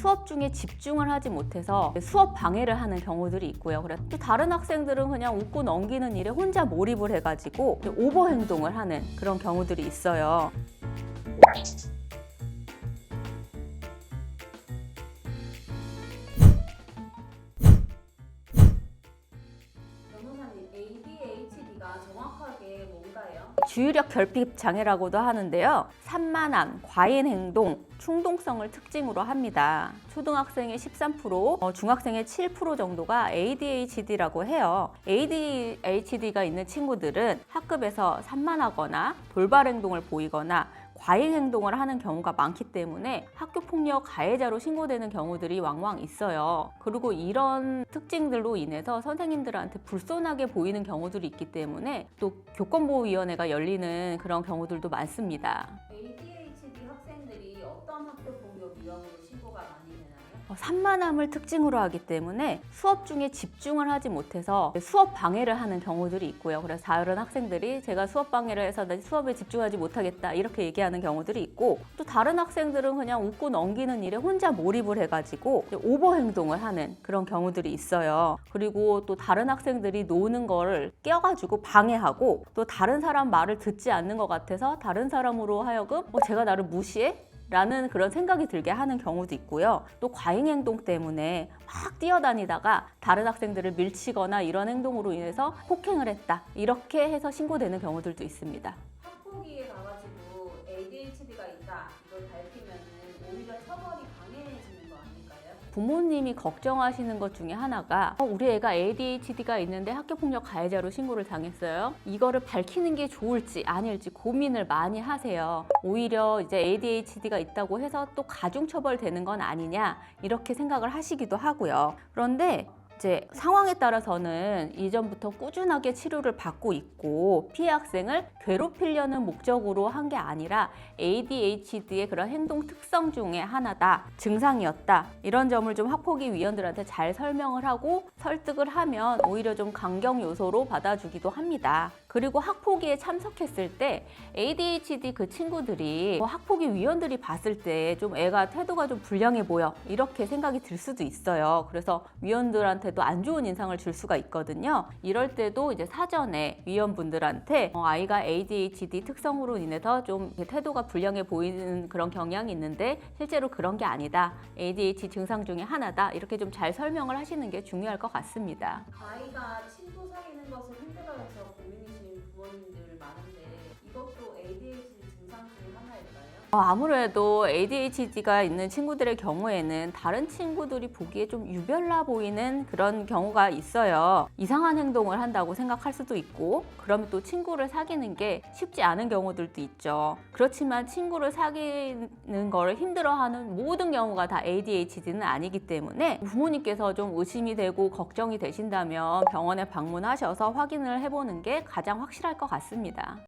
수업 중에 집중을 하지 못해서 수업 방해를 하는 경우들이 있고요. 그래서 또 다른 학생들은 그냥 웃고 넘기는 일에 혼자 몰입을 해가지고 오버 행동을 하는 그런 경우들이 있어요. ADHD가 정확하게 뭔가요? 주의력 결핍 장애라고도 하는데요. 산만함, 과잉 행동, 충동성을 특징으로 합니다. 초등학생의 13%, 중학생의 7% 정도가 ADHD라고 해요. ADHD가 있는 친구들은 학급에서 산만하거나 돌발 행동을 보이거나 과잉 행동을 하는 경우가 많기 때문에 학교폭력 가해자로 신고되는 경우들이 왕왕 있어요. 그리고 이런 특징들로 인해서 선생님들한테 불손하게 보이는 경우들이 있기 때문에 또 교권보호위원회가 열리는 그런 경우들도 많습니다. ADHD 학생들이 어떤 학교폭력 위험으로 신고가 많이 되나요? 산만함을 특징으로 하기 때문에 수업 중에 집중을 하지 못해서 수업 방해를 하는 경우들이 있고요. 그래서 다른 학생들이 제가 수업 방해를 해서 나 수업에 집중하지 못하겠다 이렇게 얘기하는 경우들이 있고, 또 다른 학생들은 그냥 웃고 넘기는 일에 혼자 몰입을 해가지고 오버 행동을 하는 그런 경우들이 있어요. 그리고 또 다른 학생들이 노는 거를 껴가지고 방해하고, 또 다른 사람 말을 듣지 않는 것 같아서 다른 사람으로 하여금 제가 나를 무시해? 라는 그런 생각이 들게 하는 경우도 있고요. 또 과잉 행동 때문에 막 뛰어다니다가 다른 학생들을 밀치거나 이런 행동으로 인해서 폭행을 했다, 이렇게 해서 신고되는 경우들도 있습니다. 학폭위에 가가지고 ADHD가 있다 이걸 밝히면 오히려 처벌이 강해지는 거 아닐까요? 부모님이 걱정하시는 것 중에 하나가 우리 애가 ADHD가 있는데 학교폭력 가해자로 신고를 당했어요. 이거를 밝히는 게 좋을지 아닐지 고민을 많이 하세요. 오히려 이제 ADHD가 있다고 해서 또 가중처벌 되는 건 아니냐 이렇게 생각을 하시기도 하고요. 그런데 이제 상황에 따라서는 이전부터 꾸준하게 치료를 받고 있고 피해 학생을 괴롭히려는 목적으로 한 게 아니라 ADHD의 그런 행동 특성 중에 하나다, 증상이었다, 이런 점을 좀 학폭위 위원들한테 잘 설명을 하고 설득을 하면 오히려 좀 강경 요소로 받아주기도 합니다. 그리고 학폭위에 참석했을 때 ADHD 그 친구들이 학폭위 위원들이 봤을 때 좀 애가 태도가 좀 불량해 보여 이렇게 생각이 들 수도 있어요. 그래서 위원들한테도 안 좋은 인상을 줄 수가 있거든요. 이럴 때도 이제 사전에 위원분들한테 아이가 ADHD 특성으로 인해서 좀 태도가 불량해 보이는 그런 경향이 있는데 실제로 그런 게 아니다, ADHD 증상 중에 하나다, 이렇게 좀 잘 설명을 하시는 게 중요할 것 같습니다. 아이가 친구 사귀는 것을 힘들어해서 고민이신 부모님들 많은데 이것도 ADHD 증상 중에 하나일까요? 아무래도 ADHD가 있는 친구들의 경우에는 다른 친구들이 보기에 좀 유별나 보이는 그런 경우가 있어요. 이상한 행동을 한다고 생각할 수도 있고, 그러면 또 친구를 사귀는 게 쉽지 않은 경우들도 있죠. 그렇지만 친구를 사귀는 걸 힘들어하는 모든 경우가 다 ADHD는 아니기 때문에 부모님께서 좀 의심이 되고 걱정이 되신다면 병원에 방문하셔서 확인을 해보는 게 가장 확실할 것 같습니다.